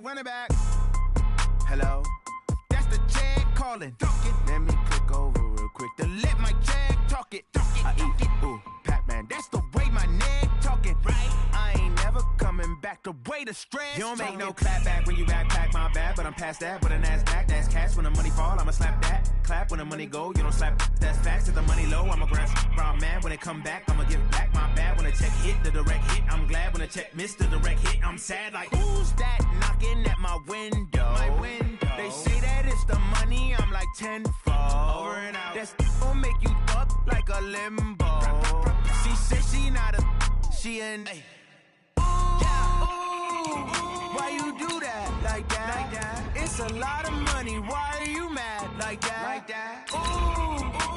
run it back. Hello, that's the Jag calling. Let me click over real quick to let my Jag talk it. I eat it, ooh, Pac-Man, that's the way my neck talking. Right, I ain't never coming back the way the stress. You don't make no clap back when you backpack, my bad, but I'm past that. With a NASDAQ, that's cash. When the money fall, I'ma slap that. Clap when the money go, you don't slap. That's facts. If the money low, I'ma grab brown man. When it come back, I'ma give back my bad. When the check hit, the direct hit, I'm glad. When the check missed the direct hit, I'm sad. Like, who's that knocking at my window? My window. They say that it's the money, I'm like tenfold. Over and out. That's gon' make you up like a limbo. She said she not a, she an. Hey. Why you do that like that? Like that? It's a lot of money. Why are you mad like that? Like that? Ooh,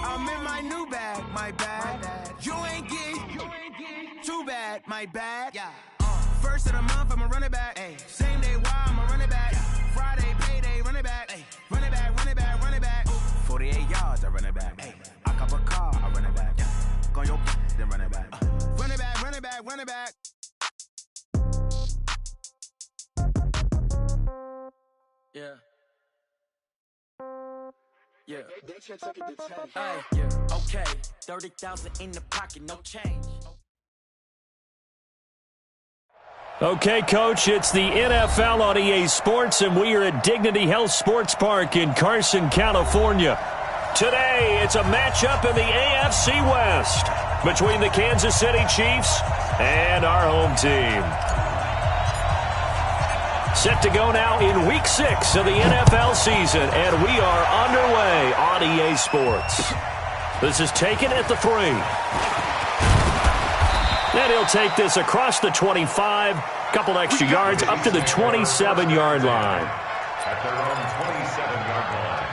I'm in my new bag. My bad. You ain't get too bad. My bad. Yeah. First of the month, I'ma run it back. Ay. Same day, why I'ma run it back. Yeah. Friday, payday, run it back. Ay. Run it back, run it back, run it back. 48 yards, I run it back. Ay. I cop a car, I run it back. Yeah. Go on your then run it back. Run it back, run it back, run it back. Yeah. Yeah. Hey, yeah. Okay. 30,000 in the pocket, no change. Okay, Coach, it's the NFL on EA Sports, and we are at Dignity Health Sports Park in Carson, California. Today, it's a matchup in the AFC West between the Kansas City Chiefs and our home team. Set to go now in Week 6 of the NFL season, and we are underway on EA Sports. This is taken at the 3. And he'll take this across the 25, couple extra yards up to the 27-yard line. At their own 27-yard line.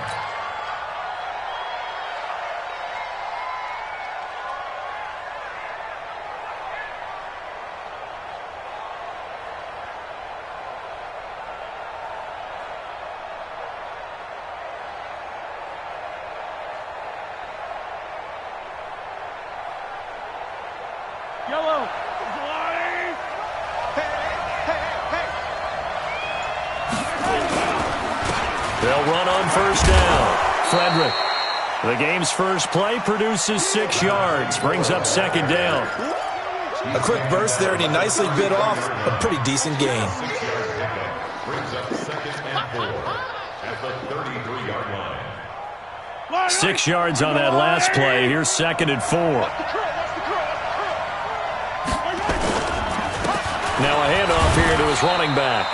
Yellow. They'll run on first down. Frederick. The game's first play produces 6 yards. Brings up second down. A quick burst there, and he nicely bit off a pretty decent gain. Brings up second and 4 at the 33-yard line. 6 yards on that last play. Here's second and 4. Now a handoff here to his running back.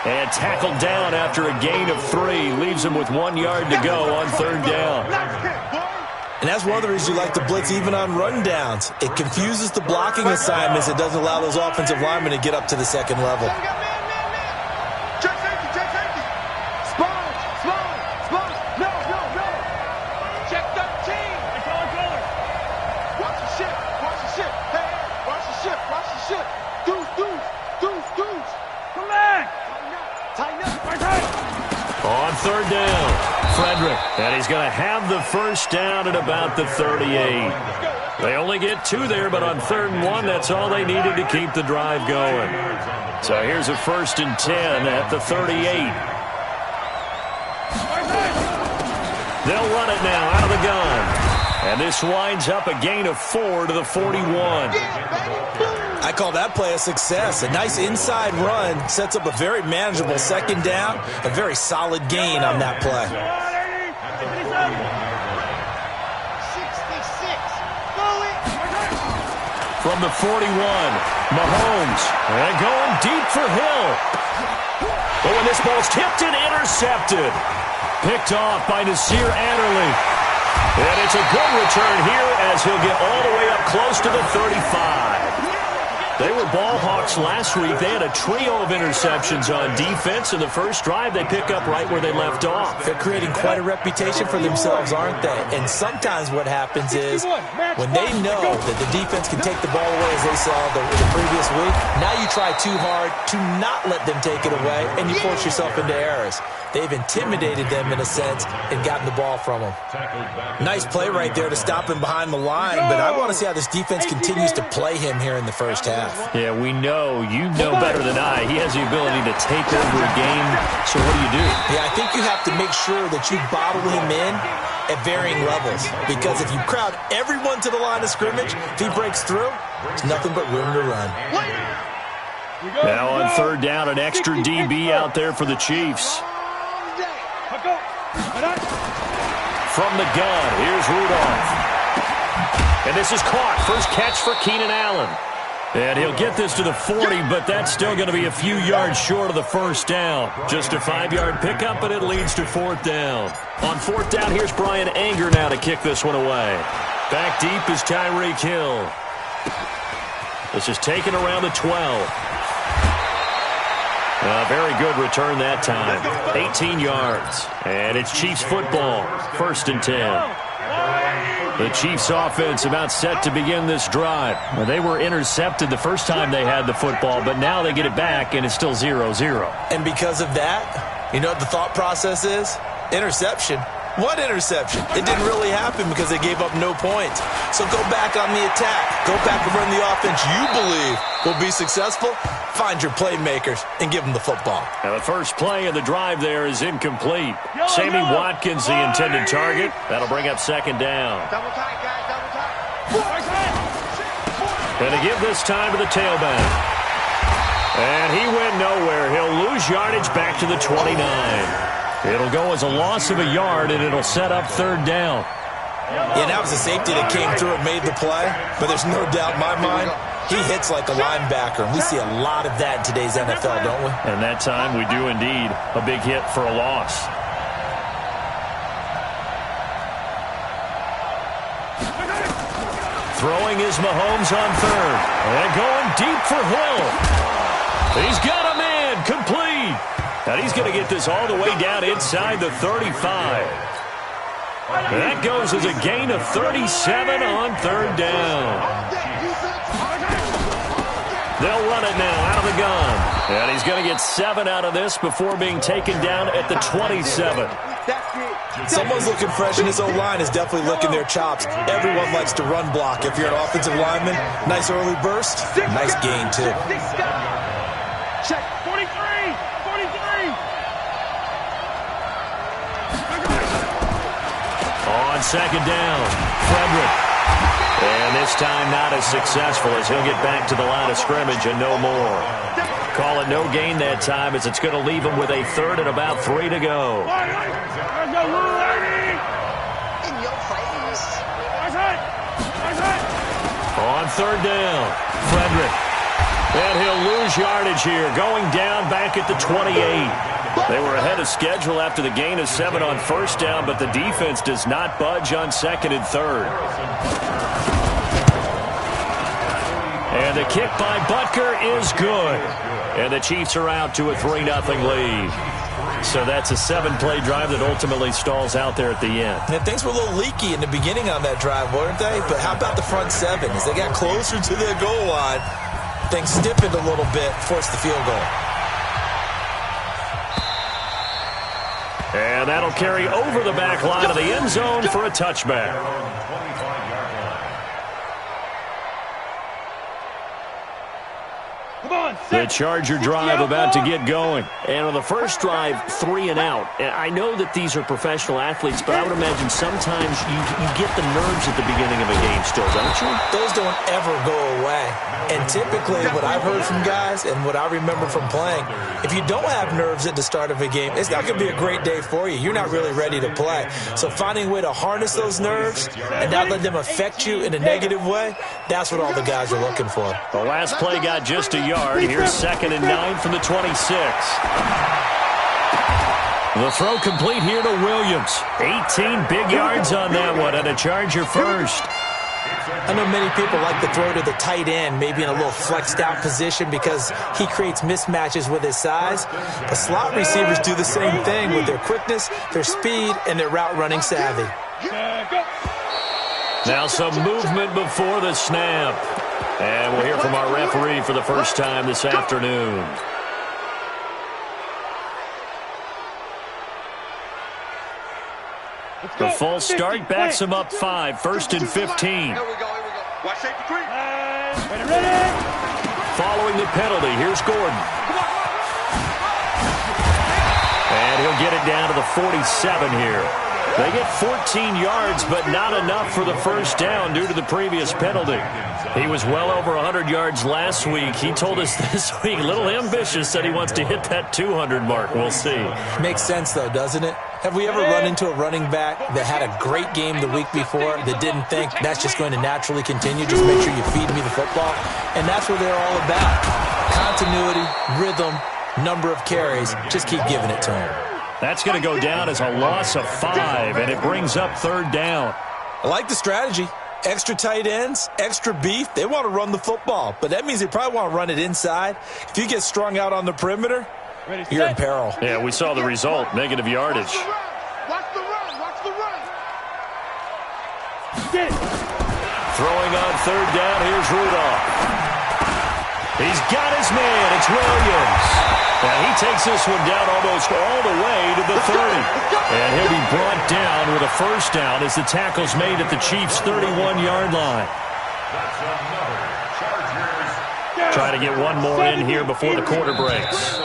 And tackled down after a gain of 3. Leaves him with 1 yard to go on third down. And that's one of the reasons you like to blitz even on rundowns. It confuses the blocking assignments. It doesn't allow those offensive linemen to get up to the second level. On third down, Frederick. And he's going to have the first down at about the 38. They only get 2 there, but on 3rd and 1, that's all they needed to keep the drive going. So here's a 1st and 10 at the 38. They'll run it now out of the gun. And this winds up a gain of 4 to the 41. I call that play a success. A nice inside run sets up a very manageable second down. A very solid gain on that play. From the 41, Mahomes. And going deep for Hill. But when this ball's tipped and intercepted. Picked off by Nasir Adderley. And it's a good return here as he'll get all the way up close to the 35. They were ball hawks last week. They had a trio of interceptions on defense. In the first drive, they pick up right where they left off. They're creating quite a reputation for themselves, aren't they? And sometimes what happens is When they know that the defense can take the ball away as they saw the previous week, now you try too hard to not let them take it away, and you force yourself into errors. They've intimidated them in a sense and gotten the ball from them. Nice play right there to stop him behind the line, but I want to see how this defense continues to play him here in the first half. Yeah, we know. You know better than I. He has the ability to take over a game, so what do? Yeah, I think you have to make sure that you bottle him in at varying levels, because if you crowd everyone to the line of scrimmage, if he breaks through, there's nothing but room to run. Now on third down, an extra DB out there for the Chiefs. From the gun, here's Rudolph. And this is caught. First catch for Keenan Allen. And he'll get this to the 40, but that's still going to be a few yards short of the first down. Just a 5-yard pickup, and it leads to fourth down. On fourth down, here's Brian Anger now to kick this one away. Back deep is Tyreek Hill. This is taken around the 12. Very good return that time. 18 yards. And it's Chiefs football. First and 10. The Chiefs offense about set to begin this drive. They were intercepted the first time they had the football, but now they get it back, and it's still 0-0. And because of that, you know what the thought process is? Interception. What interception? It didn't really happen because they gave up no points. So go back on the attack. Go back and run the offense you believe will be successful. Find your playmakers and give them the football. Now the first play of the drive there is incomplete. Sammy Watkins, the intended target. That'll bring up second down. Double tight, guys, double tight. And to give this time to the tailback. And he went nowhere. He'll lose yardage back to the 29. It'll go as a loss of a yard, and it'll set up third down. Yeah, that was a safety that came through and made the play, but there's no doubt in my mind he hits like a linebacker, and we see a lot of that in today's NFL, don't we? And that time we do indeed. A big hit for a loss. Throwing is Mahomes on third. And going deep for Hill. He's got a man, complete. And he's going to get this all the way down inside the 35. That goes as a gain of 37 on third down. They'll run it now out of the gun. And he's going to get 7 out of this before being taken down at the 27. Someone's looking fresh, and his O-line is definitely licking their chops. Everyone likes to run block. If you're an offensive lineman, nice early burst, nice gain, too. Check. 43. 43. On second down, Frederick. And this time not as successful as he'll get back to the line of scrimmage and no more. Call it no gain that time as it's going to leave him with a third and about 3 to go. On third down, Frederick. And he'll lose yardage here, going down back at the 28. They were ahead of schedule after the gain of 7 on first down, but the defense does not budge on second and third. And the kick by Butker is good. And the Chiefs are out to a 3-0 lead. So that's a 7-play drive that ultimately stalls out there at the end. And things were a little leaky in the beginning on that drive, weren't they? But how about the front 7? As they got closer to the goal line, things stiffened a little bit, forced the field goal. And that'll carry over the back line of the end zone for a touchback. The Charger drive about to get going. And on the first drive, 3 and out. And I know that these are professional athletes, but I would imagine sometimes you get the nerves at the beginning of a game still, don't you? Those don't ever go away. And typically what I've heard from guys and what I remember from playing, if you don't have nerves at the start of a game, it's not going to be a great day for you. You're not really ready to play. So finding a way to harness those nerves and not let them affect you in a negative way, that's what all the guys are looking for. The last play got just a yard. Here's second and 9 from the 26. The throw complete here to Williams. 18 big yards on that one, and a Charger first. I know many people like to throw to the tight end, maybe in a little flexed out position because he creates mismatches with his size. But slot receivers do the same thing with their quickness, their speed, and their route running savvy. Now some movement before the snap. And we'll hear from our referee for the first time this afternoon. The false start backs him up 5, 1st and 15. Here we go. Watch safety 3. Following the penalty, here's Gordon. And he'll get it down to the 47 here. They get 14 yards, but not enough for the first down due to the previous penalty. He was well over 100 yards last week. He told us this week, a little ambitious, said he wants to hit that 200 mark. We'll see. Makes sense, though, doesn't it? Have we ever run into a running back that had a great game the week before that didn't think that's just going to naturally continue? Just make sure you feed me the football. And that's what they're all about. Continuity, rhythm, number of carries. Just keep giving it to him. That's going to go down as a loss of 5, and it brings up 3rd down. I like the strategy. Extra tight ends, extra beef. They want to run the football, but that means they probably want to run it inside. If you get strung out on the perimeter, you're in peril. Yeah, we saw the result, negative yardage. Watch the run. Throwing on 3rd down, here's Rudolph. He's got his man, it's Williams. And he takes this one down almost all the way to the 30. And he'll be brought down with a first down as the tackle's made at the Chiefs' 31-yard line. Try to get one more in here before the quarter breaks.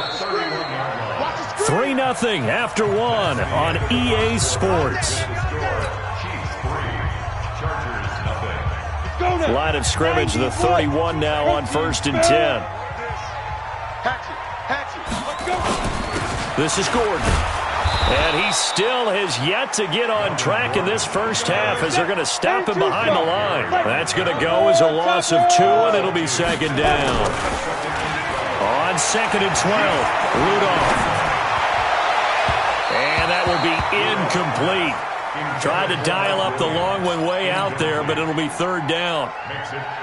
3-0 after 1 on EA Sports. Line of scrimmage, the 31 now on 1st and 10. This is Gordon. And he still has yet to get on track in this first half as they're going to stop him behind the line. That's going to go as a loss of 2, and it'll be 2nd down. On 2nd and 12, Rudolph. And that will be incomplete. Tried to dial up the long one way out there, but it'll be 3rd down.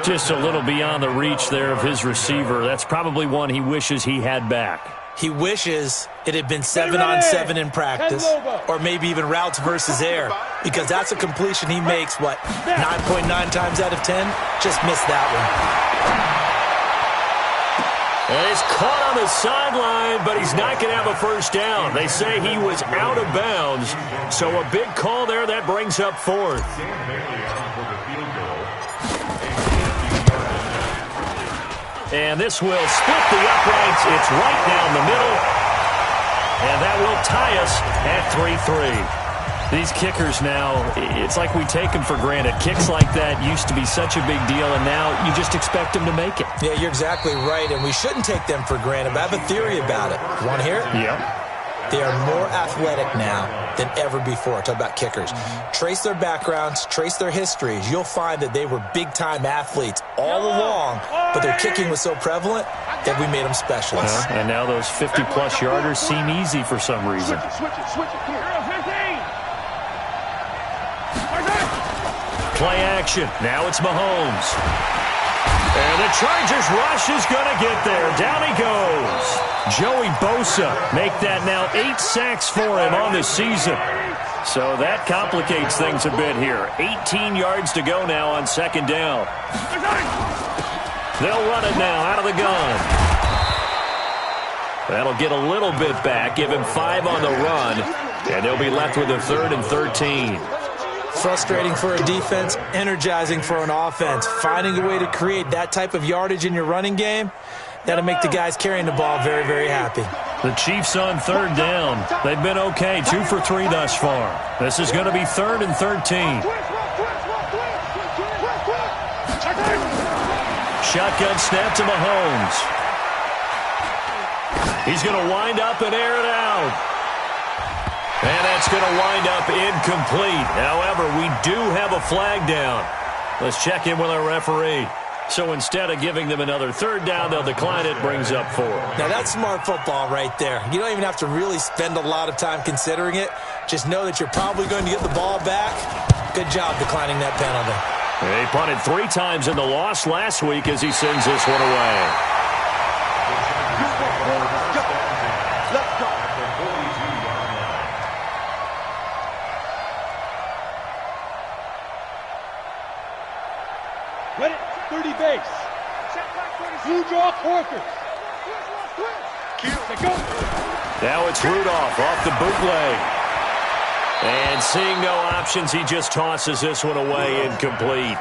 Just a little beyond the reach there of his receiver. That's probably one he wishes he had back. He wishes it had been 7-on-7 in practice, or maybe even routes versus air, because that's a completion he makes, 9.9 times out of 10? Just missed that one. And he's caught on the sideline, but he's not going to have a first down. They say he was out of bounds, so a big call there. That brings up 4th. And this will split the uprights. It's right down the middle. And that will tie us at 3-3. These kickers now, it's like we take them for granted. Kicks like that used to be such a big deal, and now you just expect them to make it. Yeah, you're exactly right, and we shouldn't take them for granted, but I have a theory about it. You want to hear it? Yep. They are more athletic now than ever before. Talk about kickers. Trace their backgrounds, trace their histories. You'll find that they were big-time athletes all along, but their kicking was so prevalent that we made them specialists. And now those 50-plus yarders seem easy for some reason. Play action. Now it's Mahomes. And the Chargers rush is going to get there. Down he goes. Joey Bosa make that now 8 sacks for him on the season. So that complicates things a bit here. 18 yards to go now on 2nd down. They'll run it now out of the gun. That'll get a little bit back, give him 5 on the run, and they'll be left with a 3rd and 13. Frustrating for a defense, energizing for an offense. Finding a way to create that type of yardage in your running game, that'll make the guys carrying the ball very, very happy. The Chiefs on 3rd down. They've been okay, 2 for 3 thus far. This is going to be 3rd and 13. Shotgun snap to Mahomes. He's going to wind up and air it out. And that's going to wind up incomplete. However, we do have a flag down. Let's check in with our referee. So instead of giving them another 3rd down, they'll decline it, brings up 4. Now that's smart football right there. You don't even have to really spend a lot of time considering it. Just know that you're probably going to get the ball back. Good job declining that penalty. He punted 3 times in the loss last week as he sends this one away. You draw quarters. Now it's Rudolph off the bootleg. And seeing no options, he just tosses this one away incomplete.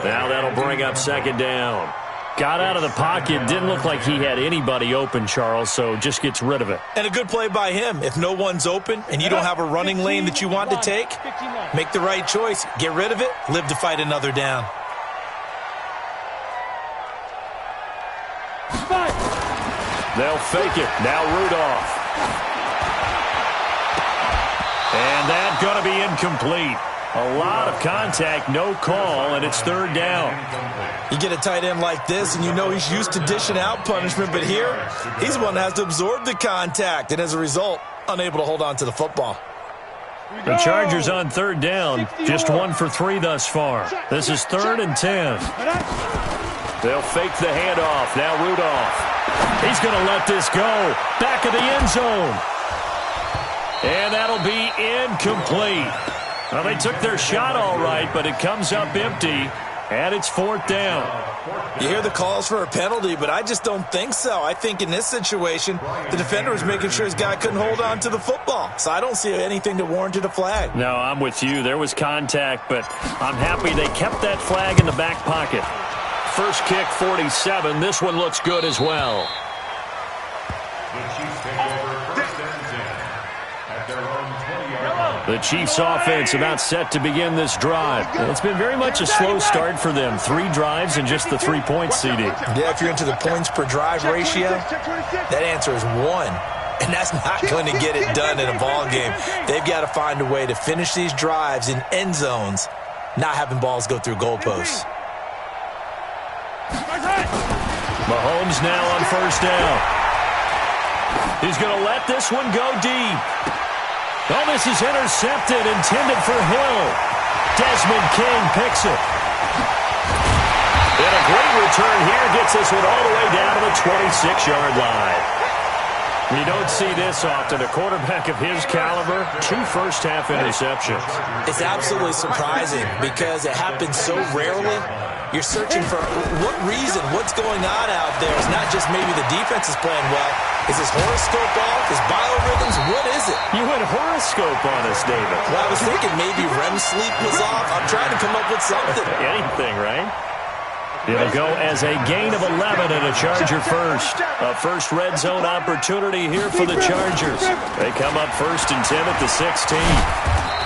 Now that'll bring up second down. Got out of the pocket. Didn't look like he had anybody open, Charles, so just gets rid of it. And a good play by him. If no one's open and you don't have a running lane that you want to take, make the right choice. Get rid of it. Live to fight another down. They'll fake it. Now Rudolph. And that's going to be incomplete. A lot of contact, no call, and it's third down. You get a tight end like this, and you know he's used to dishing out punishment, but here, he's the one that has to absorb the contact, and as a result, unable to hold on to the football. The Chargers on third down, just 1 for 3 thus far. This is 3rd and 10. They'll fake the handoff. Now Rudolph. He's going to let this go. Back of the end zone. And that'll be incomplete. Well, they took their shot all right, but it comes up empty, and it's 4th down. You hear the calls for a penalty, but I just don't think so. I think in this situation, the defender was making sure his guy couldn't hold on to the football. So I don't see anything that warranted a flag. No, I'm with you. There was contact, but I'm happy they kept that flag in the back pocket. First kick, 47. This one looks good as well. The Chiefs offense about set to begin this drive. It's been very much a slow start for them. 3 drives and just the 3-point CD. Yeah, if you're into the points per drive ratio, that answer is 1. And that's not going to get it done in a ball game. They've got to find a way to finish these drives in end zones, not having balls go through goalposts. Mahomes now on first down. He's going to let this one go deep. Oh, this is intercepted, intended for Hill. Desmond King picks it. And a great return here gets this one all the way down to the 26-yard line. You don't see this often. A quarterback of his caliber, 2 first-half interceptions. It's absolutely surprising because it happens so rarely. You're searching for what reason, what's going on out there. It's not just maybe the defense is playing well. Is his horoscope off? His biorhythms? What is it? You went horoscope on us, David. Well, I was thinking maybe REM sleep was off. I'm trying to come up with something. Anything, right? It'll go as a gain of 11 and a Charger first. A first red zone opportunity here for the Chargers. They come up 1st and 10 at the 16.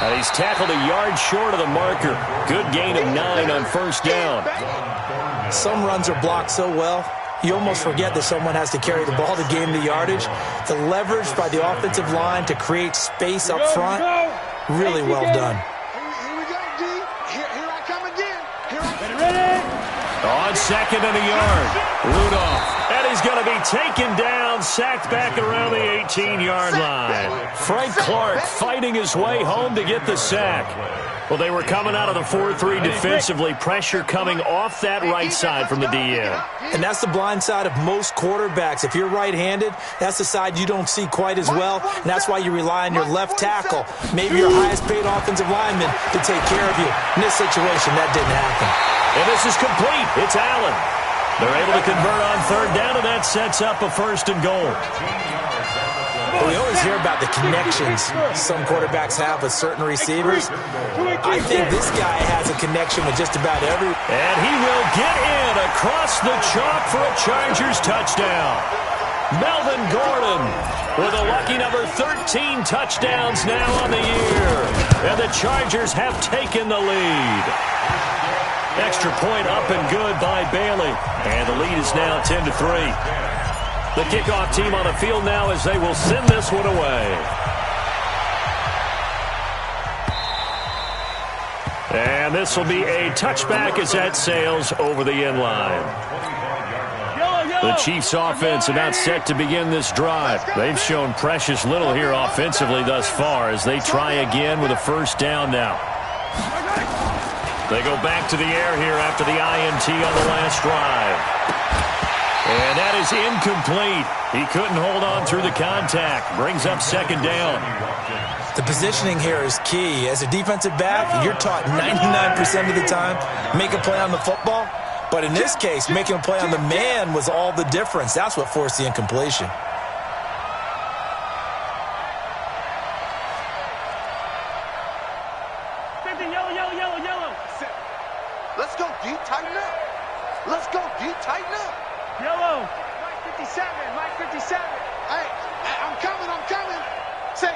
And he's tackled a yard short of the marker. Good gain of 9 on first down. Some runs are blocked so well, you almost forget that someone has to carry the ball to gain the yardage. The leverage by the offensive line to create space up front, really well done. Here we go, D. Here I come again. On 2nd and a yard, Rudolph. And he's going to be taken down, sacked back around the 18-yard line. Frank Clark fighting his way home to get the sack. Well, they were coming out of the 4-3 defensively. Pressure coming off that right side from the DN. And that's the blind side of most quarterbacks. If you're right-handed, that's the side you don't see quite as well, and that's why you rely on your left tackle, maybe your highest-paid offensive lineman, to take care of you. In this situation, that didn't happen. And this is complete. It's Allen. They're able to convert on third down, and that sets up a 1st and goal. We always hear about the connections some quarterbacks have with certain receivers. I think this guy has a connection with just about every. And he will get in across the chalk for a Chargers touchdown. Melvin Gordon with a lucky number 13 touchdowns now on the year. And the Chargers have taken the lead. Extra point up and good by Bailey. And the lead is now 10-3. The kickoff team on the field now as they will send this one away. And this will be a touchback as that sails over the end line. The Chiefs offense about set to begin this drive. They've shown precious little here offensively thus far as they try again with a first down now. They go back to the air here after the INT on the last drive. And that is incomplete. He couldn't hold on through the contact. Brings up second down. The positioning here is key. As a defensive back, you're taught 99% of the time, make a play on the football. But in this case, making a play on the man was all the difference. That's what forced the incompletion. Yellow. Let's go, D. Tighten up. Let's go, D. Tighten up. Yellow. Mike 57. Hey, I'm coming. Say.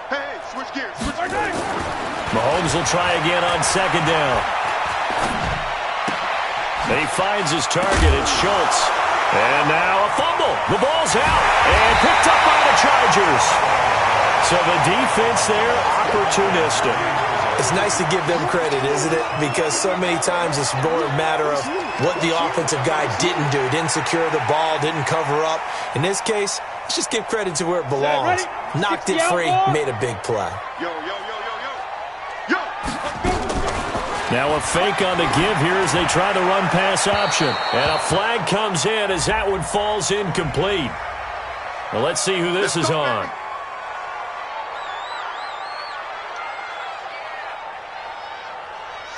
Hey, switch gears. Mahomes will try again on second down. He finds his target. It's Schultz. And now a fumble. The ball's out. And picked up by the Chargers. So the defense there, opportunistic. It's nice to give them credit, isn't it? Because so many times it's more a matter of what the offensive guy didn't do. Didn't secure the ball, didn't cover up. In this case, let's just give credit to where it belongs. Knocked it free, made a big play. Yo. Now a fake on the give here as they try the run-pass option. And a flag comes in as that one falls incomplete. Well, let's see who this is on.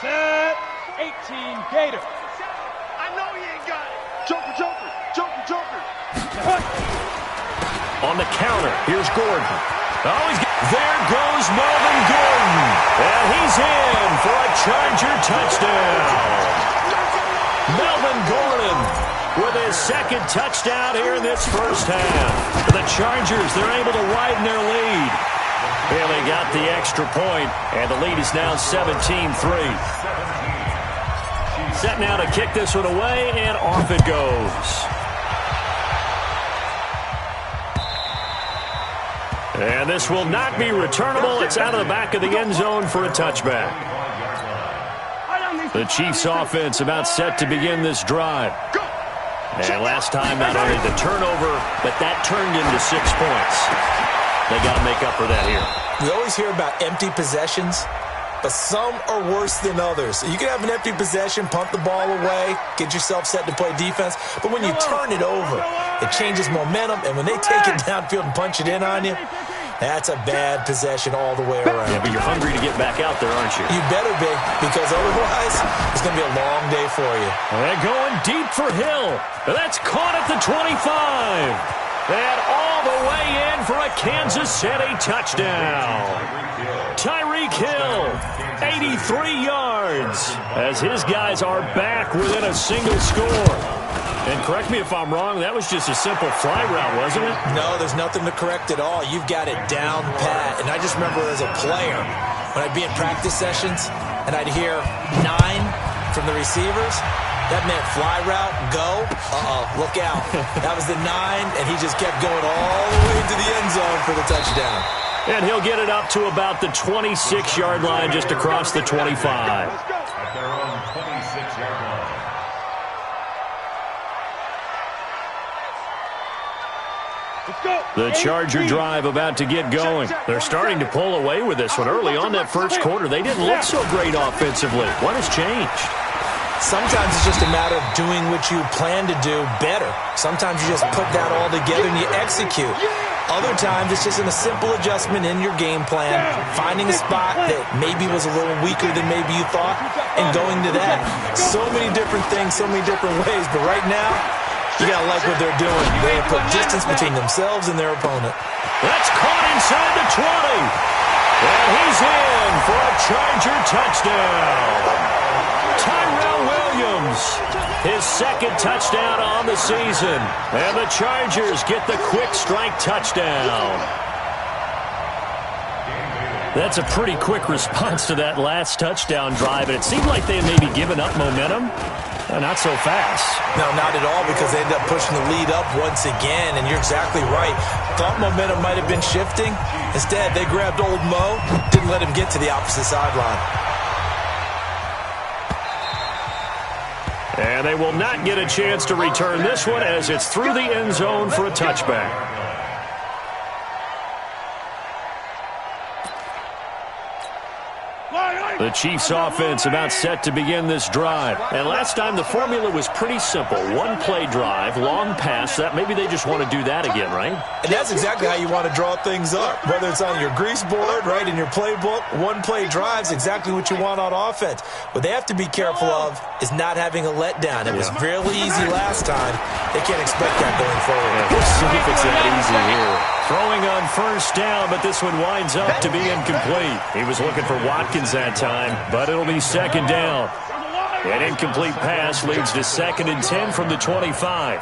Set 18 Gator. I know he ain't got it. Joker. On the counter, here's Gordon. There goes Melvin Gordon. And he's in for a Charger touchdown. Melvin Gordon with his second touchdown here in this first half. The Chargers, they're able to widen their lead. And they got the extra point, and the lead is now 17-3. Set now to kick this one away, and off it goes. And this will not be returnable. It's out of the back of the end zone for a touchback. The Chiefs offense about set to begin this drive. And last time, not only the turnover, but that turned into 6 points. They got to make up for that here. We always hear about empty possessions, but some are worse than others. You can have an empty possession, pump the ball away, get yourself set to play defense, but when you turn it over, it changes momentum, and when they take it downfield and punch it in on you, that's a bad possession all the way around. Yeah, but you're hungry to get back out there, aren't you? You better be, because otherwise, it's going to be a long day for you. And going deep for Hill. That's caught at the 25. And all the way in for a Kansas City touchdown. Tyreek Hill, 83 yards, as his guys are back within a single score. And correct me if I'm wrong, that was just a simple fly route, wasn't it? No, there's nothing to correct at all. You've got it down pat. And I just remember as a player, when I'd be in practice sessions, and I'd hear 9 from the receivers, that meant fly route, go, look out. That was the 9, and he just kept going all the way to the end zone for the touchdown. And he'll get it up to about the 26-yard line, just across the 25. At their own 26-yard line. The Charger drive about to get going. They're starting to pull away with this one. Early on that first quarter, they didn't look so great offensively. What has changed? Sometimes it's just a matter of doing what you plan to do better. Sometimes you just put that all together and you execute. Other times it's just a simple adjustment in your game plan, finding a spot that maybe was a little weaker than maybe you thought, and going to that. So many different things, so many different ways, but right now, you got to like what they're doing. They put distance between themselves and their opponent. That's caught inside the 20. And he's in for a Charger touchdown. Tyrell Williams, his second touchdown on the season. And the Chargers get the quick strike touchdown. That's a pretty quick response to that last touchdown drive. And it seemed like they had maybe given up momentum. Not so fast. No, not at all, because they ended up pushing the lead up once again, and you're exactly right. Thought momentum might have been shifting. Instead, they grabbed old Mo, didn't let him get to the opposite sideline. And they will not get a chance to return this one as it's through the end zone for a touchback. The Chiefs offense about set to begin this drive. And last time the formula was pretty simple. One play drive, long pass. That maybe they just want to do that again, right? And that's exactly how you want to draw things up. Whether it's on your grease board, right, in your playbook, one play drive is exactly what you want on offense. What they have to be careful of is not having a letdown. It was fairly easy last time. They can't expect that going forward. We'll see if it's that easy here. Throwing on first down, but this one winds up to be incomplete. He was looking for Watkins that time, but it'll be second down. An incomplete pass leads to 2nd and 10 from the 25.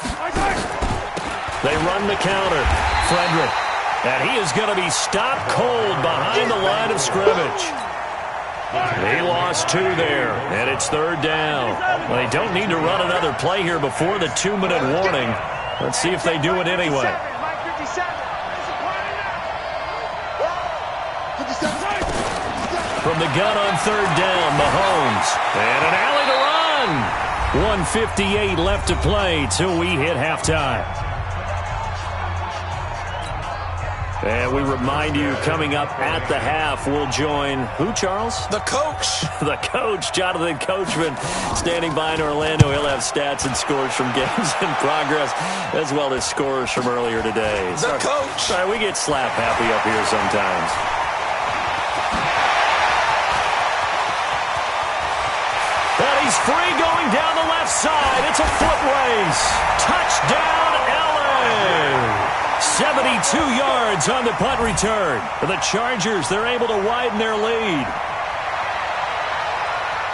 They run the counter. Frederick. And he is going to be stopped cold behind the line of scrimmage. He lost 2 there, and it's 3rd down. Well, they don't need to run another play here before the 2-minute warning. Let's see if they do it anyway. From the gun on 3rd down, Mahomes. And an alley to run. 1:58 left to play till we hit halftime. And we remind you, coming up at the half, we'll join who, Charles? The coach. The coach, Jonathan Coachman, standing by in Orlando. He'll have stats and scores from games in progress, as well as scores from earlier today. The coach. Sorry, we get slap happy up here sometimes. And he's free going down the left side. It's a foot race. Touchdown, LA. 72 yards on the punt return. For the Chargers, they're able to widen their lead.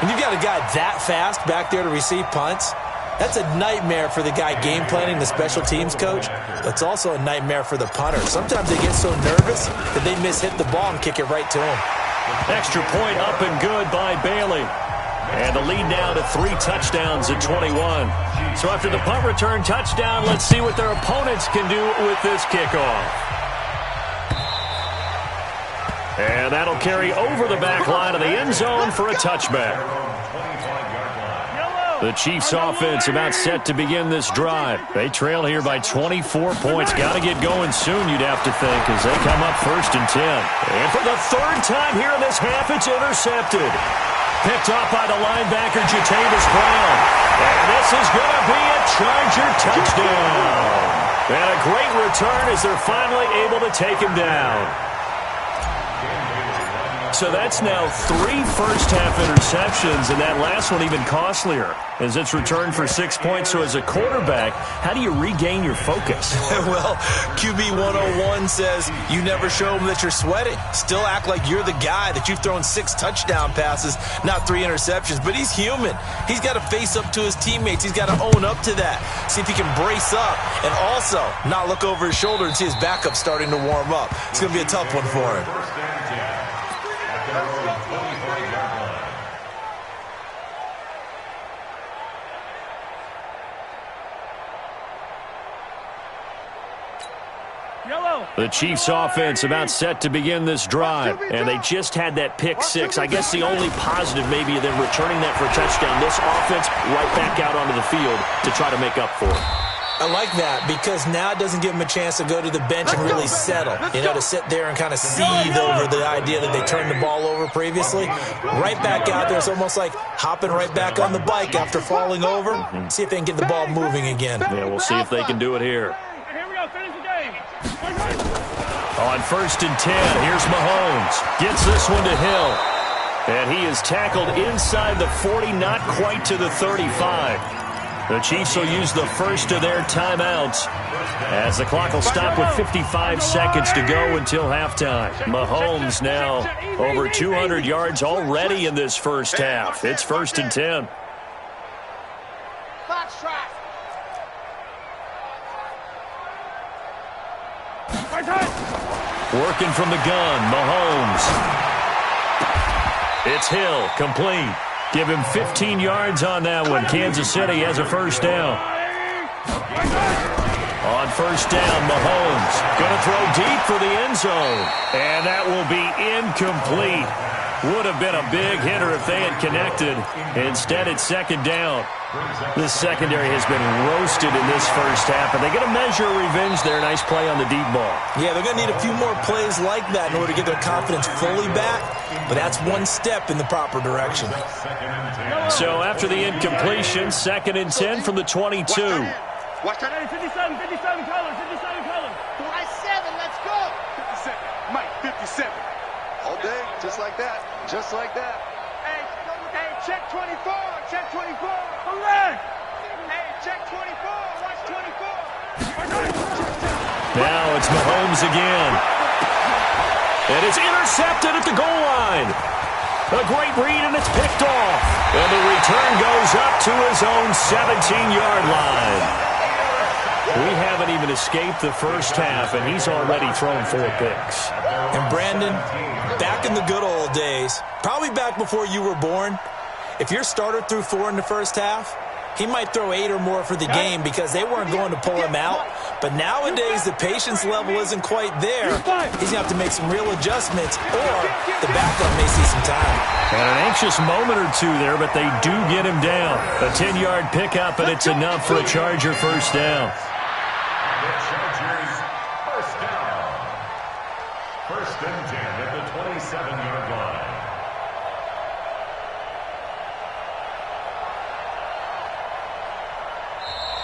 When you've got a guy that fast back there to receive punts, that's a nightmare for the guy game planning, the special teams coach. It's also a nightmare for the punter. Sometimes they get so nervous that they miss-hit the ball and kick it right to him. Extra point up and good by Bailey. And the lead now to 3 touchdowns at 21. So after the punt return touchdown, let's see what their opponents can do with this kickoff. And that'll carry over the back line of the end zone for a touchback. The Chiefs offense about set to begin this drive. They trail here by 24 points. Got to get going soon, you'd have to think, as they come up 1st and 10. And for the 3rd time here in this half, it's intercepted. Picked off by the linebacker, Jatavis Brown. And this is going to be a Charger touchdown. And a great return as they're finally able to take him down. So that's now 3 first-half interceptions, and that last one even costlier as it's returned for 6 points. So as a quarterback, how do you regain your focus? Well, QB 101 says you never show them that you're sweating. Still act like you're the guy, that you've thrown 6 touchdown passes, not 3 interceptions. But he's human. He's got to face up to his teammates. He's got to own up to that. See if he can brace up and also not look over his shoulder and see his backup starting to warm up. It's going to be a tough one for him. The Chiefs offense about set to begin this drive, and they just had that pick 6. I guess the only positive maybe of them returning that for a touchdown. This offense right back out onto the field to try to make up for it. I like that because now it doesn't give them a chance to go to the bench and really settle. You know, to sit there and kind of seethe over the idea that they turned the ball over previously. Right back out there. It's almost like hopping right back on the bike after falling over. See if they can get the ball moving again. Yeah, we'll see if they can do it here. On 1st and 10, here's Mahomes. Gets this one to Hill. And he is tackled inside the 40, not quite to the 35. The Chiefs will use the first of their timeouts as the clock will stop with 55 seconds to go until halftime. Mahomes now over 200 yards already in this first half. It's 1st and 10. Working from the gun, Mahomes. It's Hill, complete. Give him 15 yards on that one. Kansas City has a first down. On 1st down, Mahomes going to throw deep for the end zone. And that will be incomplete. Would have been a big hitter if they had connected. Instead, it's second down. This secondary has been roasted in this first half, and they're going to measure revenge there. Nice play on the deep ball. Yeah, they're going to need a few more plays like that in order to get their confidence fully back, but that's one step in the proper direction. So after the incompletion, 2nd and 10 from the 22. Watch that. 57 colors, 57 colors. 57, let's go. 57, Mike, 57. All day, just like that, just like that. Hey, check 24, check 24. Correct. Hey, check 24, watch 24. Now it's Mahomes again. And it's intercepted at the goal line. A great read, and it's picked off. And the return goes up to his own 17-yard line. We haven't even escaped the first half, and he's already thrown 4 picks. And Brandon, back in the good old days, probably back before you were born, if your starter threw 4 in the first half, he might throw 8 or more for the game because they weren't going to pull him out. But nowadays, the patience level isn't quite there. He's going to have to make some real adjustments, or the backup may see some time. And an anxious moment or two there, but they do get him down. A 10-yard pickup, and it's enough for a Charger first down. The Chargers first down. 1st and 10 at the 27-yard line.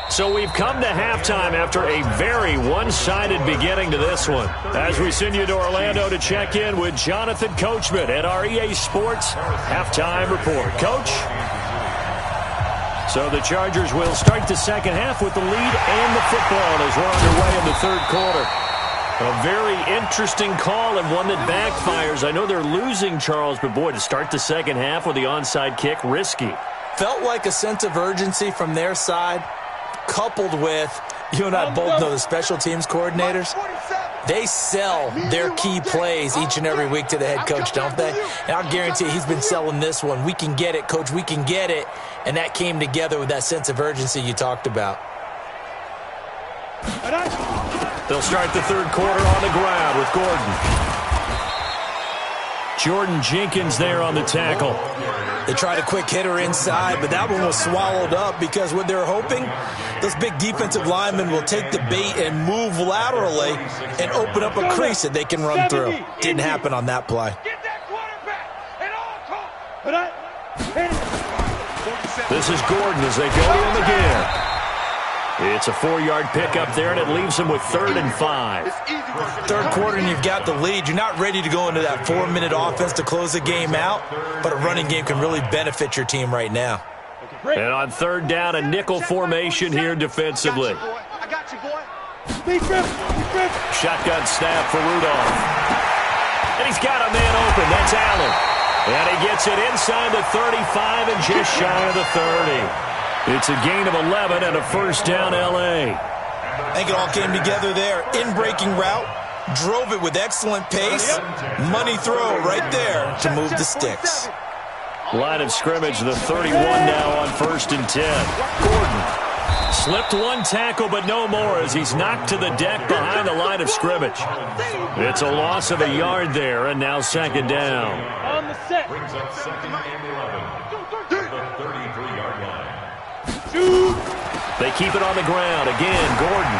So we've come to halftime after a very one-sided beginning to this one. As we send you to Orlando to check in with Jonathan Coachman at our EA Sports Halftime Report. Coach? So the Chargers will start the second half with the lead and the football as we're underway in the third quarter. A very interesting call and one that backfires. I know they're losing, Charles, but boy, to start the second half with the onside kick, risky. Felt like a sense of urgency from their side, coupled with, you and I both know the special teams coordinators, they sell their key plays each and every week to the head coach, don't they? And I'll guarantee he's been selling this one. We can get it, coach, we can get it. And that came together with that sense of urgency you talked about. They'll start the third quarter on the ground with Gordon. Jordan Jenkins there on the tackle. They tried a quick hitter inside, but that one was swallowed up because what they're hoping, those big defensive linemen will take the bait and move laterally and open up a crease that they can run through. Didn't happen on that play. This is Gordon as they go to him again. It's a 4-yard pickup there, and it leaves him with 3rd and 5. Third quarter, and you've got the lead. You're not ready to go into that 4-minute offense to close the game out, but a running game can really benefit your team right now. And on 3rd down, a nickel formation here defensively. I got you, boy. Shotgun snap for Rudolph. And he's got a man open. That's Allen. And he gets it inside the 35 and just shy of the 30. It's a gain of 11 and a first down, L.A. I think it all came together there. In-breaking route, drove it with excellent pace. Money throw right there to move the sticks. Line of scrimmage, the 31 now on 1st and 10. Gordon slipped one tackle, but no more as he's knocked to the deck behind the line of scrimmage. It's a loss of a yard there, and now 2nd down. On the set. Brings up 2nd and 11 at the 33-yard line. They keep it on the ground. Again, Gordon.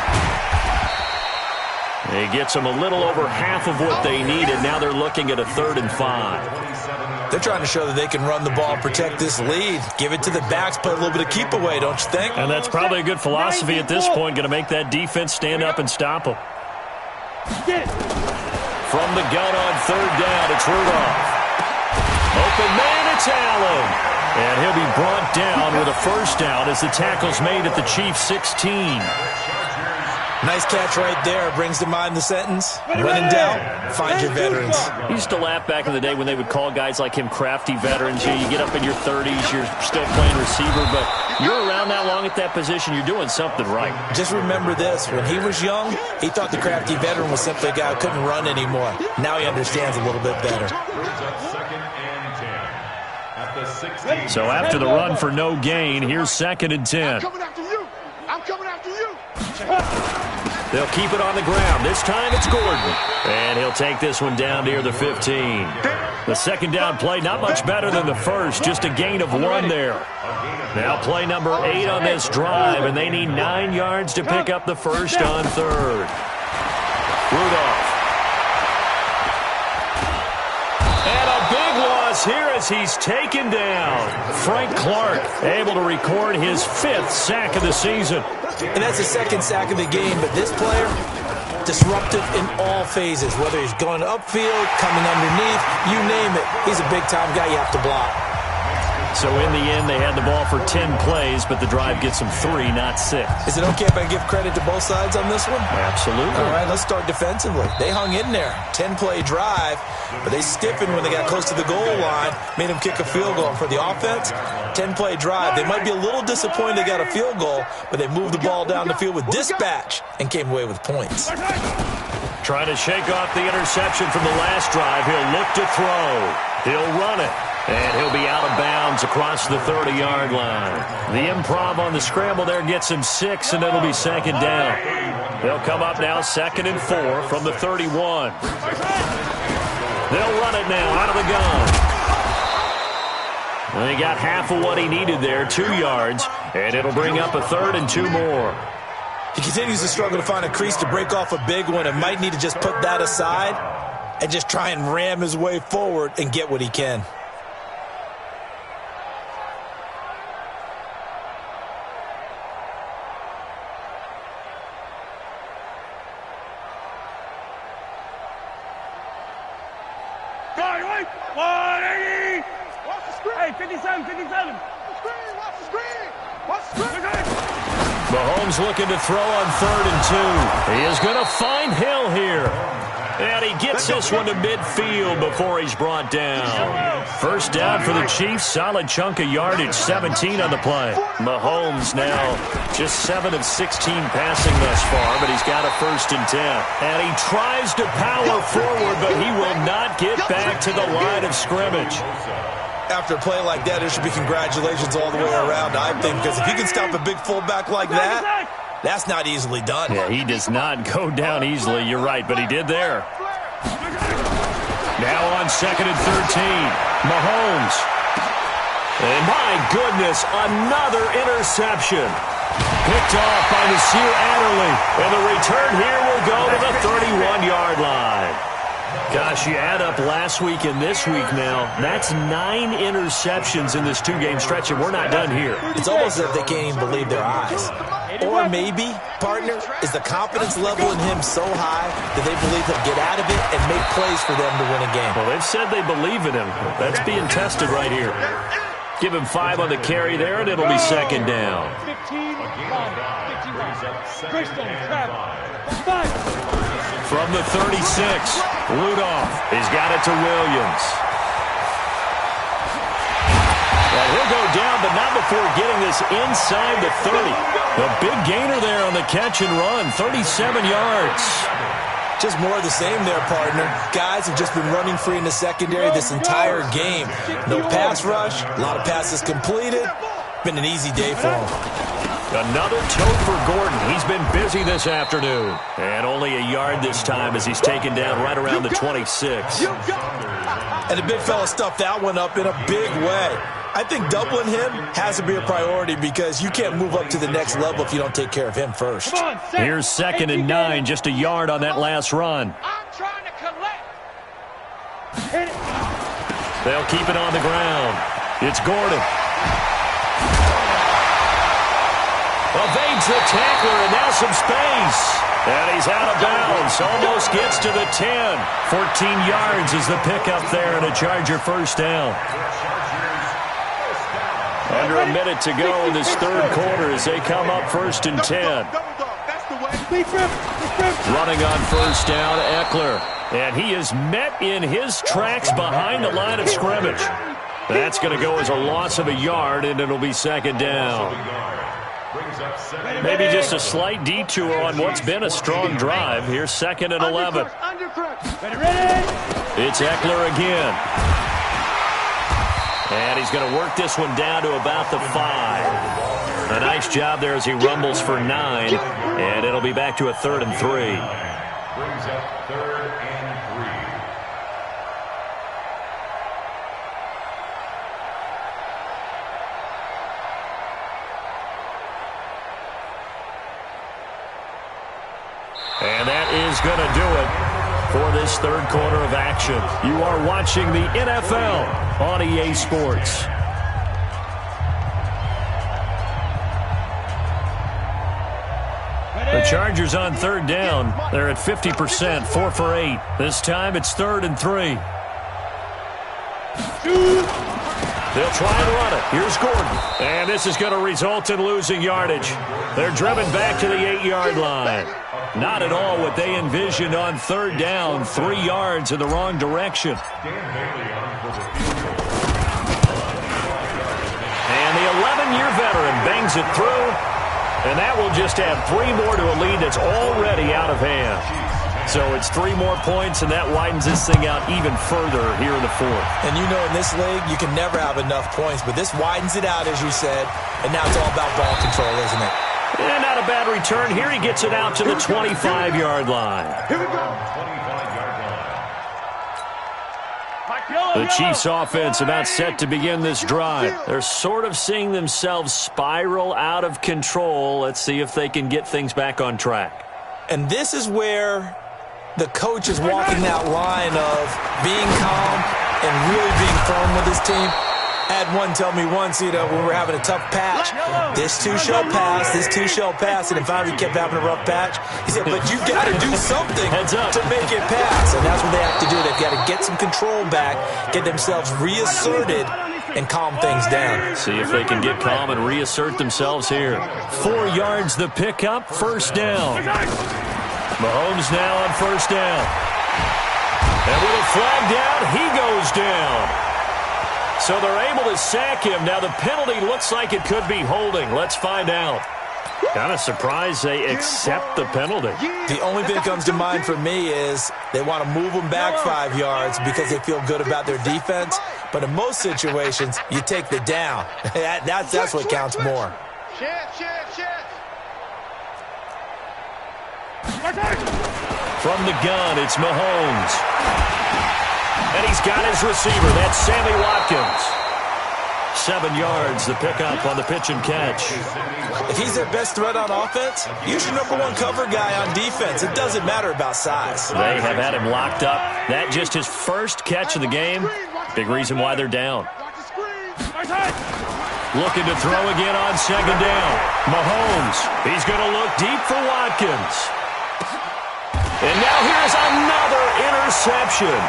He gets them a little over half of what they needed. Now they're looking at a 3rd and 5. They're trying to show that they can run the ball, protect this lead, give it to the backs, play a little bit of keep away, don't you think? And that's probably a good philosophy at this point, going to make that defense stand up and stop them. From the gun on 3rd down, it's Rudolph. Open man, it's Allen. And he'll be brought down with a first down as the tackle's made at the Chiefs' 16. Nice catch right there. Brings to mind the sentence, when in doubt, find your veterans. I used to laugh back in the day when they would call guys like him crafty veterans. You get up in your 30s, you're still playing receiver, but you're around that long at that position, you're doing something right. Just remember this. When he was young, he thought the crafty veteran was simply a guy who couldn't run anymore. Now he understands a little bit better. So after the run for no gain, here's 2nd and 10. I'm coming after you. I'm coming after you. They'll keep it on the ground. This time it's Gordon. And he'll take this one down near the 15. The second down play, not much better than the first, just a gain of 1 there. Now play number 8 on this drive, and they need 9 yards to pick up the first on third. Rudolph. And a big loss here as he's taken down. Frank Clark able to record his 5th sack of the season. And that's the 2nd sack of the game, but this player, disruptive in all phases, whether he's going upfield, coming underneath, you name it. He's a big-time guy you have to block. So in the end, they had the ball for 10 plays, but the drive gets them 3, not 6. Is it okay if I give credit to both sides on this one? Absolutely. All right, let's start defensively. They hung in there. 10-play drive, but they stiffened when they got close to the goal line, made them kick a field goal. And for the offense, 10-play drive. They might be a little disappointed they got a field goal, but they moved the ball down the field with dispatch and came away with points. Trying to shake off the interception from the last drive. He'll look to throw. He'll run it. And he'll be out of bounds across the 30-yard line. The improv on the scramble there gets him 6, and it'll be 2nd down. They'll come up now 2nd and 4 from the 31. They'll run it now out of the gun. And he got half of what he needed there, 2 yards, and it'll bring up a 3rd and 2 more. He continues to struggle to find a crease to break off a big one and might need to just put that aside and just try and ram his way forward and get what he can. Mahomes looking to throw on 3rd and 2. He is going to find Hill here. And he gets this one to midfield before he's brought down. First down for the Chiefs. Solid chunk of yardage, 17 on the play. Mahomes now just 7 of 16 passing thus far, but he's got a 1st and 10. And he tries to power forward, but he will not get back to the line of scrimmage. After a play like that, there should be congratulations all the way around, I think, because if you can stop a big fullback like that, that's not easily done. Yeah, he does not go down easily. You're right, but he did there. Now on 2nd and 13, Mahomes. And my goodness, another interception. Picked off by Nasir Adderley. And the return here will go to the 31-yard line. Gosh, you add up last week and this week now, that's 9 interceptions in this 2-game stretch, and we're not done here. It's almost as if they can't even believe their eyes. Or maybe, partner, is the confidence level in him so high that they believe he'll get out of it and make plays for them to win a game. Well, they've said they believe in him. That's being tested right here. Give him 5 on the carry there, and it'll be 2nd down. 15. From the 36, Rudolph. He's got it to Williams. And he'll go down, but not before getting this inside the 30. The big gainer there on the catch and run, 37 yards. Just more of the same there, partner. Guys have just been running free in the secondary this entire game. No pass rush, a lot of passes completed. Been an easy day for him. Another tote for Gordon. He's been busy this afternoon. And only a yard this time as he's taken down right around the 26. And the big fella stuffed that one up in a big way. I think doubling him has to be a priority because you can't move up to the next level if you don't take care of him first. Here's 2nd and 9, just a yard on that last run. I'm trying to collect. They'll keep it on the ground. It's Gordon. Evades the tackler, and now some space. And he's out of bounds. Almost gets to the 10. 14 yards is the pickup there, and a Charger first down. Under a minute to go in this 3rd quarter as they come up 1st and 10. Running on 1st down, Eckler. And he is met in his tracks behind the line of scrimmage. That's going to go as a loss of a yard, and it'll be 2nd down. Maybe just a slight detour on what's been a strong drive. Here's 2nd and 11. It's Eckler again. And he's going to work this one down to about the 5. A nice job there as he rumbles for 9, and it'll be back to a 3rd and 3. Brings up 3rd and 3. And that is going to do it for this third quarter of action. You are watching the NFL on EA Sports. The Chargers on 3rd down. They're at 50%, 4 for 8. This time it's 3rd and 3. They'll try and run it. Here's Gordon. And this is going to result in losing yardage. They're driven back to the 8-yard line. Not at all what they envisioned on 3rd down. 3 yards in the wrong direction. And the 11-year veteran bangs it through. And that will just add 3 more to a lead that's already out of hand. So it's 3 more points, and that widens this thing out even further here in the 4th. And you know in this league, you can never have enough points, but this widens it out, as you said, and now it's all about ball control, isn't it? And not a bad return. Here he gets it out to the 25-yard line. Here we go. 25-yard line. The Chiefs offense about set to begin this drive. They're sort of seeing themselves spiral out of control. Let's see if they can get things back on track. And this is where the coach is walking that line of being calm and really being firm with his team. I had one tell me once, when we were having a tough patch, this too shall pass, this too shall pass, and if I kept having a rough patch, he said, but you've got to do something to make it pass, and that's what they have to do. They've got to get some control back, get themselves reasserted, and calm things down. See if they can get calm and reassert themselves here. 4 yards the pickup, 1st down. Mahomes now on 1st down. And with a flag down, he goes down. So they're able to sack him. Now the penalty looks like it could be holding. Let's find out. Kind of surprised they accept the penalty. The only thing that comes to mind for me is they want to move them back 5 yards because they feel good about their defense. But in most situations, you take the down. That's what counts more. From the gun, it's Mahomes. And he's got his receiver. That's Sammy Watkins. 7 yards, the pickup on the pitch and catch. If he's their best threat on offense, use your #1 cover guy on defense. It doesn't matter about size. They have had him locked up. That just his first catch of the game. Big reason why they're down. Looking to throw again on 2nd down. Mahomes. He's going to look deep for Watkins. And now here's another interception.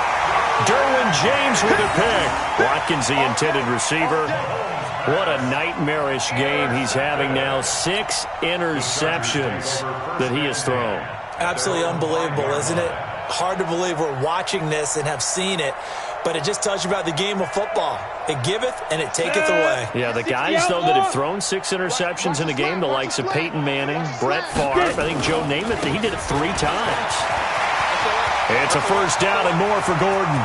Derwin James with a pick. Watkins, the intended receiver. What a nightmarish game he's having now. 6 interceptions that he has thrown. Absolutely unbelievable, isn't it? Hard to believe we're watching this and have seen it, but it just tells you about the game of football. It giveth and it taketh away. Yeah, the guys, though, that have thrown 6 interceptions in a game, the likes of Peyton Manning, Brett Favre, I think Joe Namath, he did it 3 times. It's a 1st down and more for Gordon.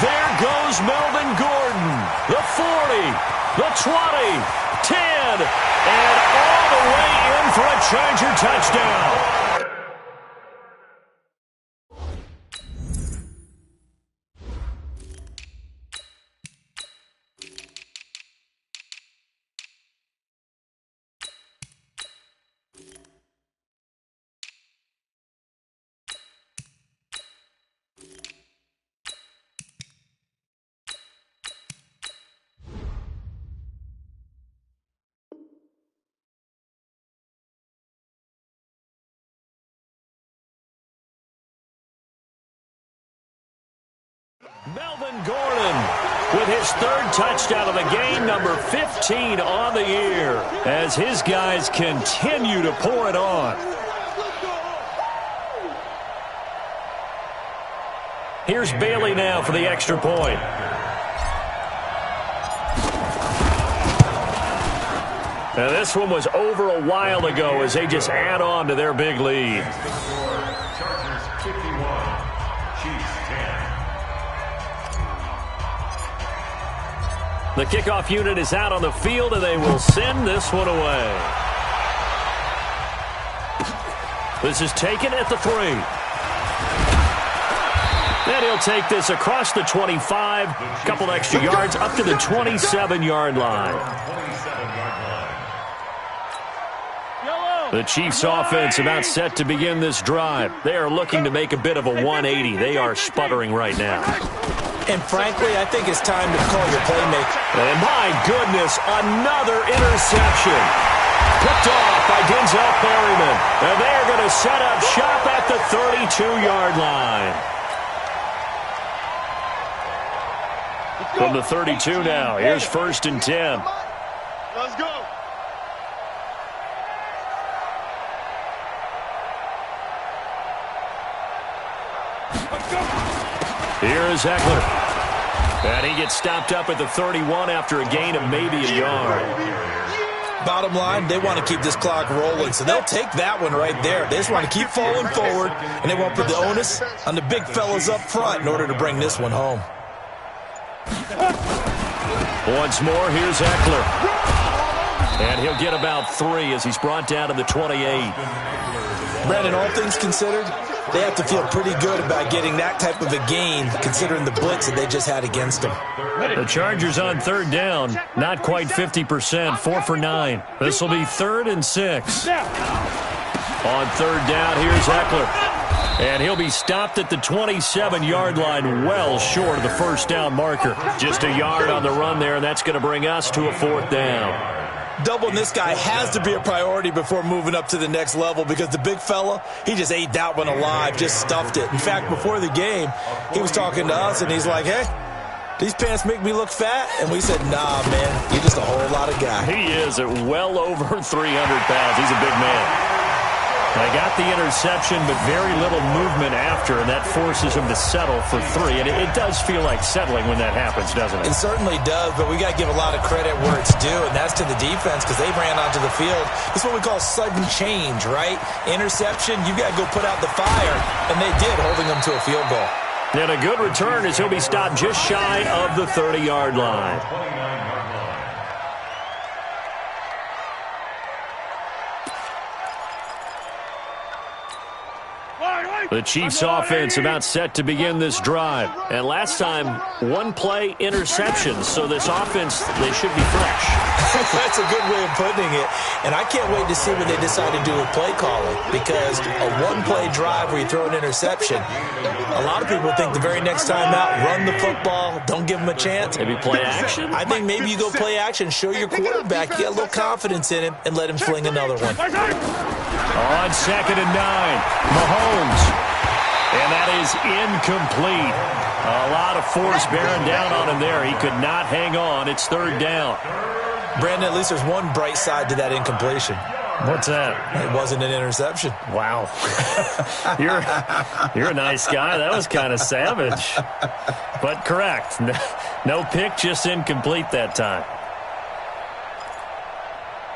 There goes Melvin Gordon. The 40, the 20, 10, and all the way in for a Charger touchdown. Melvin Gordon with his 3rd touchdown of the game, number 15 on the year, as his guys continue to pour it on. Here's Bailey now for the extra point. Now this one was over a while ago as they just add on to their big lead. Chargers 51, Chiefs 10. The kickoff unit is out on the field, and they will send this one away. This is taken at the 3. And he'll take this across the 25, a couple extra yards, up to the 27-yard line. The Chiefs offense about set to begin this drive. They are looking to make a bit of a 180. They are sputtering right now. And frankly, I think it's time to call your playmaker. And my goodness, another interception. Picked off by Denzel Perryman. And they're going to set up shop at the 32-yard line. From the 32 now, here's 1st and 10. Let's go. Here is Eckler. And he gets stopped up at the 31 after a gain of maybe a yard. Bottom line, they want to keep this clock rolling, so they'll take that one right there. They just want to keep falling forward, and they won't put the onus on the big fellas up front in order to bring this one home. Once more, here's Eckler. And he'll get about 3 as he's brought down to the 28. Brandon, all things considered, they have to feel pretty good about getting that type of a gain, considering the blitz that they just had against them. The Chargers on 3rd down, not quite 50%, 4 for 9. This will be 3rd and 6. On 3rd down, here's Eckler. And he'll be stopped at the 27-yard line, well short of the 1st down marker. Just a yard on the run there, and that's going to bring us to a 4th down. Doubling this guy has to be a priority before moving up to the next level because the big fella, he just ate that one alive, just stuffed it. In fact, before the game, he was talking to us, and he's like, hey, these pants make me look fat? And we said, nah, man, you're just a whole lot of guy. He is at well over 300 pounds. He's a big man. They got the interception, but very little movement after, and that forces him to settle for 3. And it does feel like settling when that happens, doesn't it? It certainly does, but we got to give a lot of credit where it's due, and that's to the defense because they ran onto the field. It's what we call sudden change, right? Interception, you got to go put out the fire, and they did, holding them to a field goal. And a good return as he'll be stopped just shy of the 30-yard line. The Chiefs offense about set to begin this drive. And last time, 1-play interception. So this offense, they should be fresh. That's a good way of putting it. And I can't wait to see what they decide to do with play calling. Because a 1-play drive where you throw an interception, a lot of people think the very next time out, run the football, don't give them a chance. Maybe play action? I think maybe you go play action, show your quarterback, you get a little confidence in him, and let him fling another one. On 2nd and 9, Mahomes. And that is incomplete. A lot of force bearing down on him there. He could not hang on. It's 3rd down. Brandon, at least there's one bright side to that incompletion. What's that? It wasn't an interception. Wow. You're a nice guy. That was kind of savage. But correct. No pick, just incomplete that time.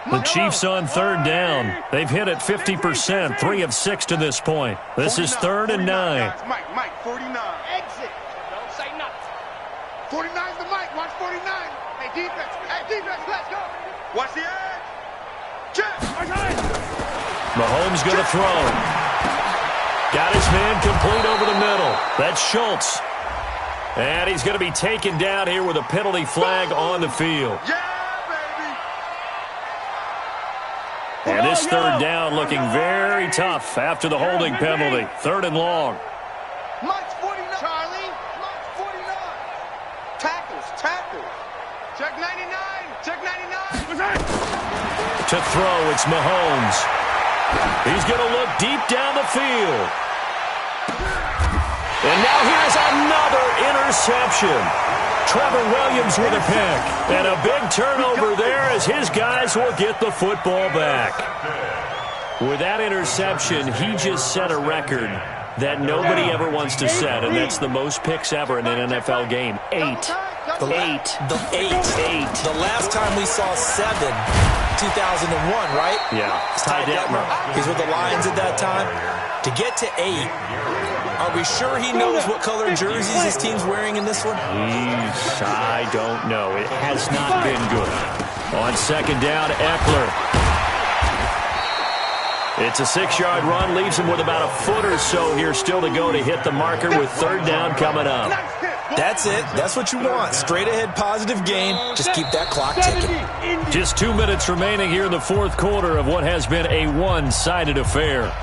The Chiefs on 3rd down. They've hit it 50%, 3 of 6 to this point. This is 3rd and 9. Mike, 49. Exit. Don't say nothing. 49's the Mike. Watch 49. Hey, defense, let's go. Watch the edge. Check. Mahomes going to throw. Got his man complete over the middle. That's Schultz. And he's going to be taken down here with a penalty flag on the field. Yeah. And this 3rd down looking very tough after the holding penalty. 3rd and long. Mike's 49. Charlie. Mike's 49. Tackles. Check 99. To throw, it's Mahomes. He's going to look deep down the field. And now here's another interception. Trevor Williams with a pick. And a big turnover there as his guys will get the football back. With that interception, he just set a record that nobody ever wants to set, and that's the most picks ever in an NFL game. 8. The last time we saw 7, 2001, right? Yeah. Ty Detmer. He's with the Lions at that time. To get to 8, Are we sure he knows what color jerseys his team's wearing in this one? I don't know. It has not been good. On second down, Eckler. It's a 6-yard run, leaves him with about a foot or so here still to go to hit the marker with third down coming up. That's it. That's what you want. Straight ahead positive gain. Just keep that clock ticking. Just 2 minutes remaining here in the fourth quarter of what has been a one-sided affair.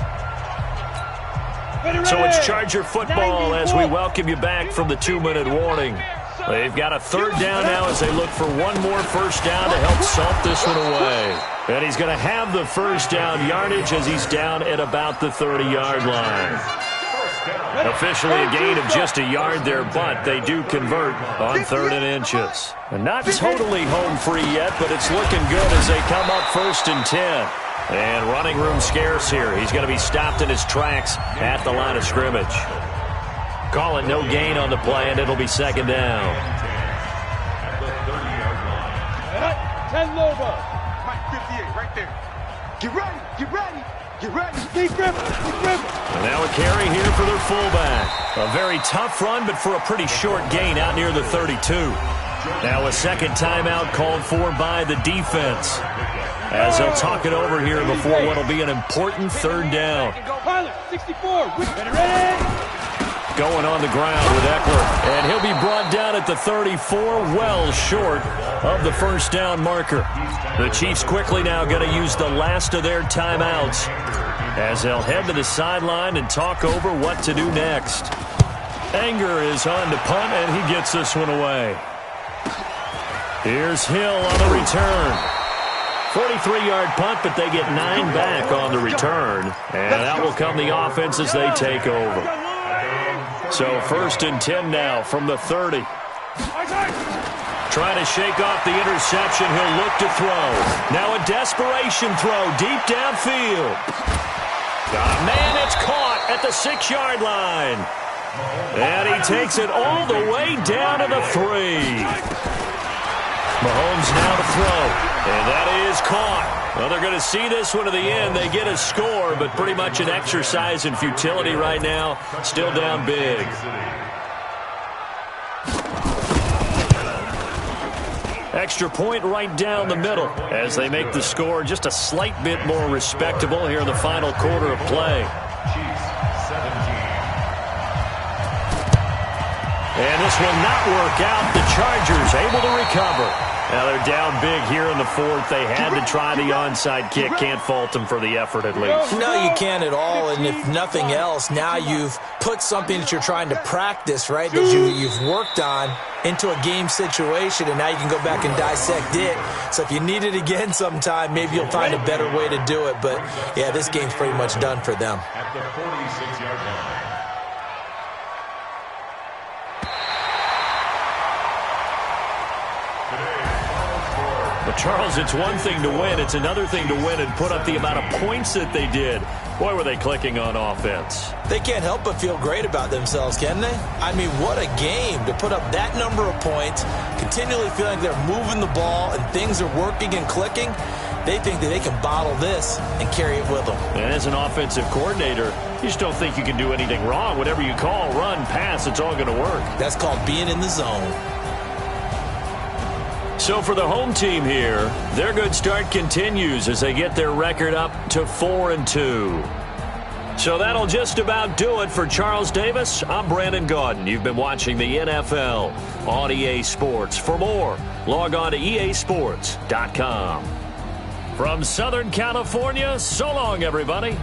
So it's Charger football as we welcome you back from the 2-minute warning. They've got a third down now as they look for one more first down to help salt this one away. And he's going to have the first down yardage as he's down at about the 30-yard line. Officially a gain of just a yard there, but they do convert on 3rd and inches. And not totally home free yet, but it's looking good as they come up 1st and 10. And running room scarce here. He's going to be stopped in his tracks at the line of scrimmage. Call it no gain on the play, and it'll be second down. 10 Lobo. Mike 58 right there. Get ready, get ready, get ready. Deep river, deep river. And now a carry here for their fullback. A very tough run, but for a pretty short gain out near the 32. Now a second timeout called for by the defense, as they'll talk it over here before what will be an important third down. Pilot, 64. Ready. Going on the ground with Eckler, and he'll be brought down at the 34, well short of the first down marker. The Chiefs quickly now going to use the last of their timeouts as they'll head to the sideline and talk over what to do next. Anger is on to punt, and he gets this one away. Here's Hill on the return. 43-yard punt, but they get 9 back on the return, and that will come the offense as they take over. So 1st and 10 now from the 30. Trying to shake off the interception. He'll look to throw. Now a desperation throw deep downfield. Got a man that's caught at the 6-yard line. And he takes it all the way down to the 3. Mahomes now to throw. And that is caught. Well, they're going to see this one to the end. They get a score, but pretty much an exercise in futility right now. Still down big. Extra point right down the middle as they make the score just a slight bit more respectable here in the final quarter of play. And this will not work out. The Chargers able to recover. Now they're down big here in the 4th. They had to try the onside kick. Can't fault them for the effort at least. No, you can't at all. And if nothing else, now you've put something that you're trying to practice, right, that you've worked on into a game situation, and now you can go back and dissect it. So if you need it again sometime, maybe you'll find a better way to do it. But, yeah, this game's pretty much done for them. At the 46-yard line. But Charles, it's one thing to win. It's another thing to win and put up the amount of points that they did. Boy, were they clicking on offense. They can't help but feel great about themselves, can they? I mean, what a game to put up that number of points, continually feeling they're moving the ball and things are working and clicking. They think that they can bottle this and carry it with them. And as an offensive coordinator, you just don't think you can do anything wrong. Whatever you call, run, pass, it's all going to work. That's called being in the zone. So for the home team here, their good start continues as they get their record up to 4-2. So that'll just about do it for Charles Davis. I'm Brandon Gaudin. You've been watching the NFL on EA Sports. For more, log on to easports.com. From Southern California, so long, everybody.